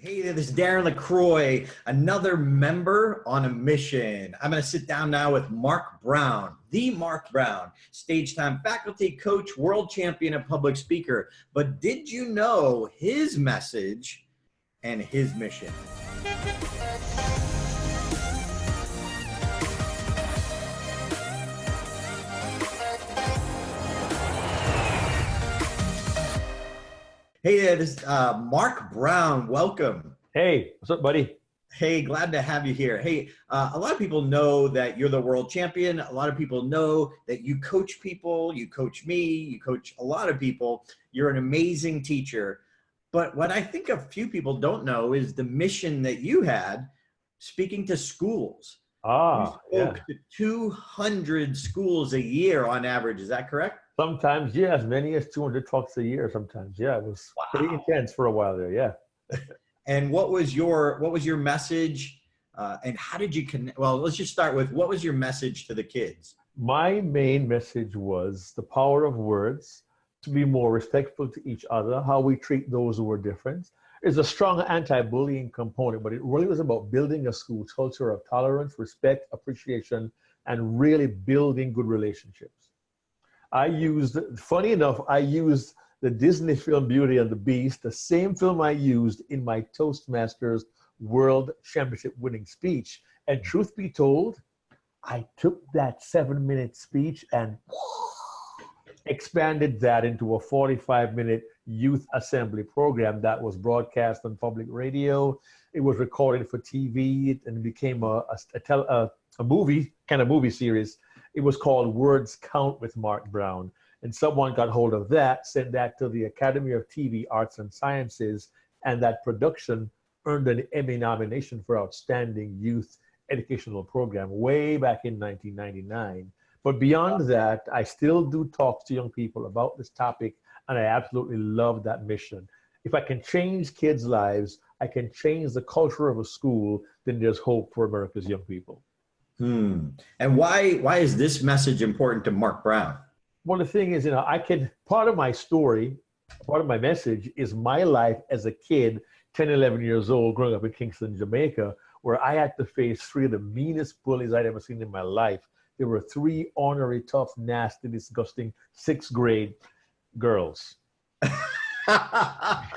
Hey there, this is Darren LaCroix, another member on a mission. I'm going to sit down now with Mark Brown, the Mark Brown, stage time faculty, coach, world champion, and public speaker. But did you know his message and his mission? Hey there, this is Mark Brown. Welcome. Hey, what's up, buddy? Hey, glad to have you here. Hey, a lot of people know that you're the world champion. A lot of people know that you coach people. You coach me. You coach a lot of people. You're an amazing teacher. But what I think a few people don't know is the mission that you had speaking to schools. You spoke to 200 schools a year on average. Is that correct? Sometimes, yeah, as many as 200 talks a year. Sometimes, yeah, it was pretty intense for a while there. Yeah. And what was your message? And how did you connect? Well, let's just start with what was your message to the kids? My main message was the power of words, to be more respectful to each other, how we treat those who are different. There's a strong anti-bullying component, but it really was about building a school culture of tolerance, respect, appreciation, and really building good relationships. Funny enough, I used the Disney film Beauty and the Beast, the same film I used in my Toastmasters World Championship winning speech. And truth be told, I took that 7-minute speech and expanded that into a 45-minute youth assembly program that was broadcast on public radio. It was recorded for TV and it became a movie series. It was called Words Count with Mark Brown. And someone got hold of that, sent that to the Academy of TV Arts and Sciences, and that production earned an Emmy nomination for Outstanding Youth Educational Program way back in 1999. But beyond that, I still do talk to young people about this topic, and I absolutely love that mission. If I can change kids' lives, I can change the culture of a school, then there's hope for America's young people. And why is this message important to Mark Brown? Well, the thing is, part of my story, part of my message is my life as a kid, 10, 11 years old, growing up in Kingston, Jamaica, where I had to face 3 of the meanest bullies I'd ever seen in my life. There were 3 ornery, tough, nasty, disgusting 6th grade girls.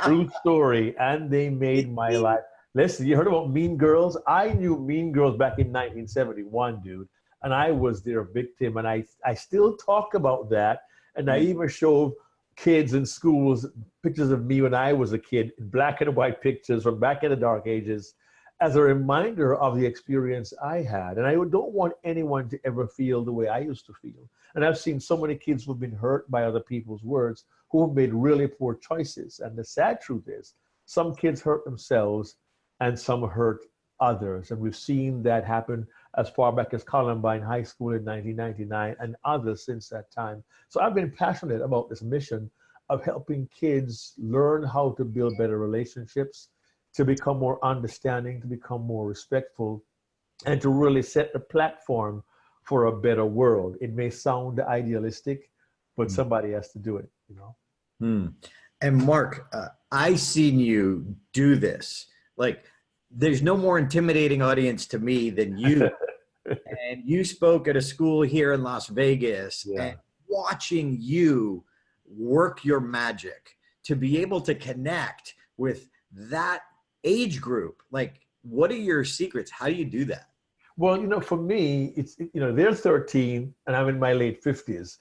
True story. And they made my life. Listen, you heard about Mean Girls? I knew Mean Girls back in 1971, dude. And I was their victim. And I still talk about that. And I even show kids in schools pictures of me when I was a kid, black and white pictures from back in the dark ages, as a reminder of the experience I had. And I don't want anyone to ever feel the way I used to feel. And I've seen so many kids who've been hurt by other people's words, who have made really poor choices. And the sad truth is, some kids hurt themselves and some hurt others. And we've seen that happen as far back as Columbine High School in 1999 and others since that time. So I've been passionate about this mission of helping kids learn how to build better relationships, to become more understanding, to become more respectful, and to really set the platform for a better world. It may sound idealistic, but somebody has to do it, you know? And Mark, I seen you do this. Like, there's no more intimidating audience to me than you. And you spoke at a school here in Las Vegas, and watching you work your magic to be able to connect with that age group. Like, what are your secrets? How do you do that? Well, you know, for me, it's, you know, they're 13 and I'm in my late 50s,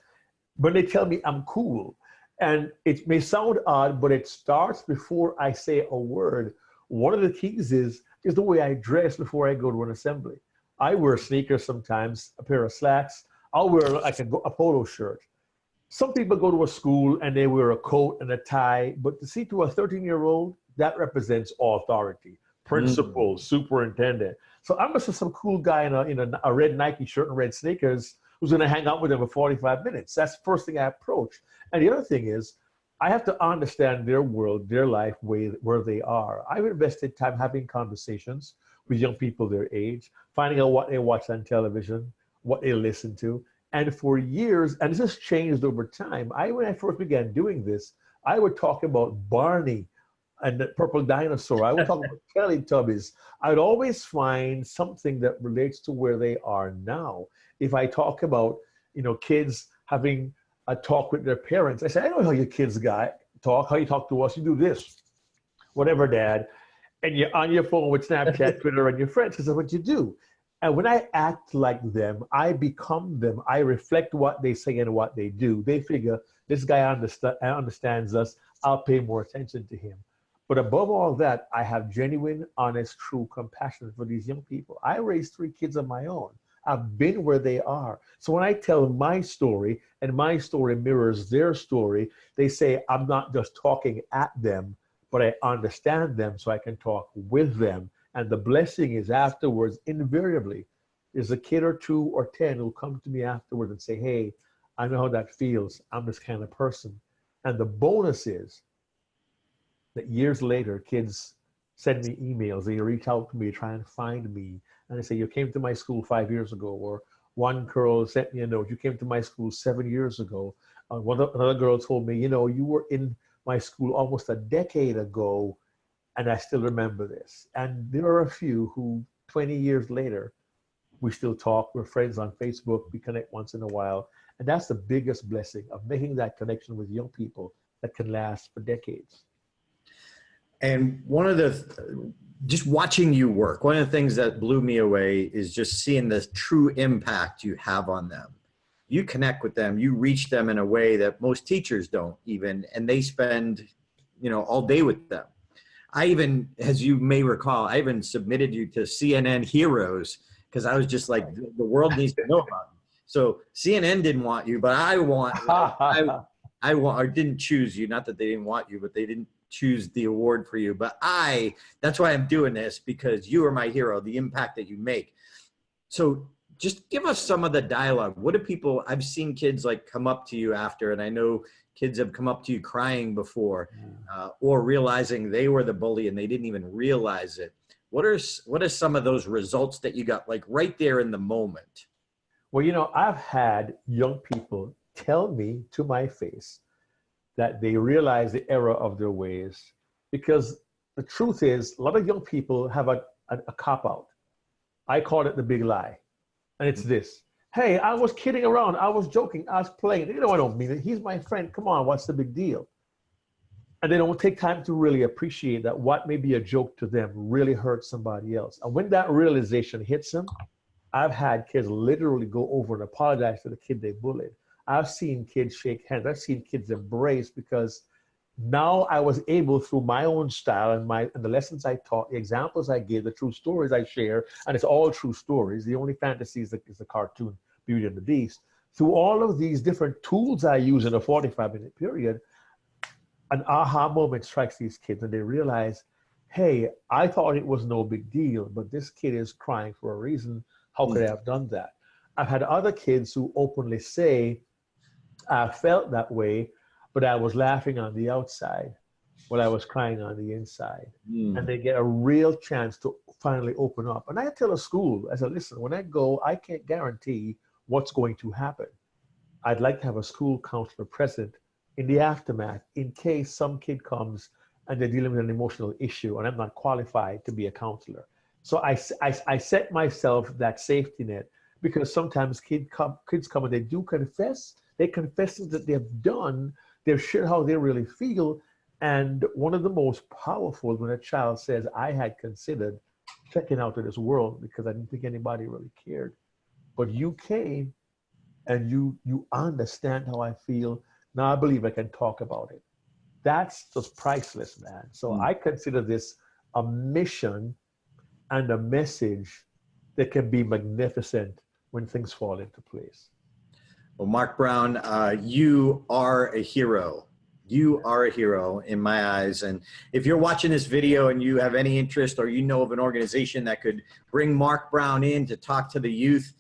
but they tell me I'm cool. And it may sound odd, but it starts before I say a word. One of the keys is the way I dress before I go to an assembly. I wear sneakers sometimes, a pair of slacks. I'll wear like a polo shirt. Some people go to a school and they wear a coat and a tie, but to see to a 13-year-old, that represents authority, principal, superintendent. So I'm just some cool guy in a red Nike shirt and red sneakers who's going to hang out with them for 45 minutes. That's the first thing I approach. And the other thing is, I have to understand their world, their life, where they are. I've invested time having conversations with young people their age, finding out what they watch on television, what they listen to. And for years, and this has changed over time, when I first began doing this, I would talk about Barney and the purple dinosaur. I would talk about Teletubbies. I'd always find something that relates to where they are now. If I talk about, kids having a talk with their parents, I say, I know how your kids talk, how you talk to us, you do this, whatever, Dad. And you're on your phone with Snapchat, Twitter, and your friends, because that's what you do. And when I act like them, I become them. I reflect what they say and what they do. They figure, this guy understands us, I'll pay more attention to him. But above all that, I have genuine, honest, true compassion for these young people. I raised 3 kids of my own. I've been where they are. So when I tell my story, and my story mirrors their story, they say I'm not just talking at them, but I understand them so I can talk with them. And the blessing is afterwards, invariably, there's a kid or 2 or 10 who come to me afterwards and say, hey, I know how that feels. I'm this kind of person. And the bonus is that years later, kids send me emails. They reach out to me, try and find me. And they say, you came to my school 5 years ago. Or one girl sent me a note, you came to my school 7 years ago. Another girl told me, you were in my school almost a decade ago, and I still remember this. And there are a few who 20 years later, we still talk. We're friends on Facebook. We connect once in a while. And that's the biggest blessing of making that connection with young people that can last for decades. And just watching you work, one of the things that blew me away is just seeing the true impact you have on them. You connect with them, you reach them in a way that most teachers don't even, and they spend, all day with them. I even, as you may recall, I even submitted you to CNN Heroes because I was just like, the world needs to know about you. So CNN didn't want you, but I didn't choose you. Not that they didn't want you, but they didn't choose the award for you. But that's why I'm doing this, because you are my hero, the impact that you make. So just give us some of the dialogue. What do I've seen kids come up to you after, and I know kids have come up to you crying before, or realizing they were the bully and they didn't even realize it. What are some of those results that you got right there in the moment? Well, I've had young people tell me to my face that they realize the error of their ways, because the truth is a lot of young people have a cop-out. I call it the big lie. And it's this: hey, I was kidding around. I was joking. I was playing. I don't mean it. He's my friend. Come on, what's the big deal? And they don't take time to really appreciate that what may be a joke to them really hurts somebody else. And when that realization hits them, I've had kids literally go over and apologize to the kid they bullied. I've seen kids shake hands. I've seen kids embrace, because now I was able, through my own style and the lessons I taught, the examples I gave, the true stories I share, and it's all true stories. The only fantasy is the cartoon Beauty and the Beast. Through all of these different tools I use in a 45-minute period, an aha moment strikes these kids, and they realize, hey, I thought it was no big deal, but this kid is crying for a reason. How could I have done that? I've had other kids who openly say, I felt that way, but I was laughing on the outside while I was crying on the inside. And they get a real chance to finally open up. And I tell a school, I said, listen, when I go, I can't guarantee what's going to happen. I'd like to have a school counselor present in the aftermath in case some kid comes and they're dealing with an emotional issue and I'm not qualified to be a counselor. So I set myself that safety net, because sometimes kids come and they do confess. They confess things that they've done. They've shared how they really feel. And one of the most powerful, when a child says, I had considered checking out of this world because I didn't think anybody really cared. But you came and you understand how I feel. Now I believe I can talk about it. That's just priceless, man. So I consider this a mission and a message that can be magnificent when things fall into place. Well, Mark Brown, you are a hero. You are a hero in my eyes. And if you're watching this video and you have any interest, or you know of an organization that could bring Mark Brown in to talk to the youth,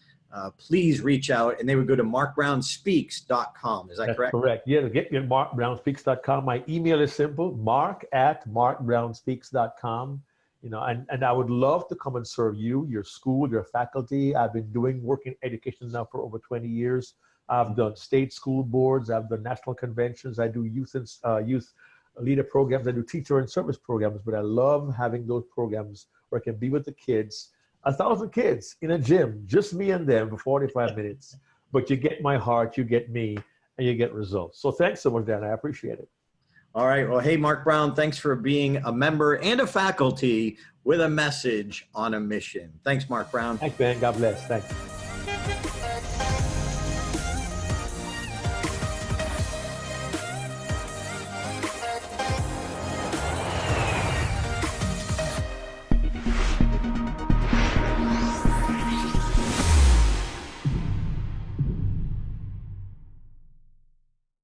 please reach out, and they would go to markbrownspeaks.com. Is that That's correct? Correct. Yeah, get your markbrownspeaks.com. My email is simple, mark@markbrownspeaks.com. And I would love to come and serve you, your school, your faculty. I've been doing work in education now for over 20 years. I've done state school boards. I've done national conventions. I do youth leader programs. I do teacher and service programs, but I love having those programs where I can be with the kids, 1,000 kids in a gym, just me and them for 45 minutes. But you get my heart, you get me, and you get results. So thanks so much, Dan. I appreciate it. All right. Well, hey, Mark Brown, thanks for being a member and a faculty with a message on a mission. Thanks, Mark Brown. Thanks, man. God bless. Thanks.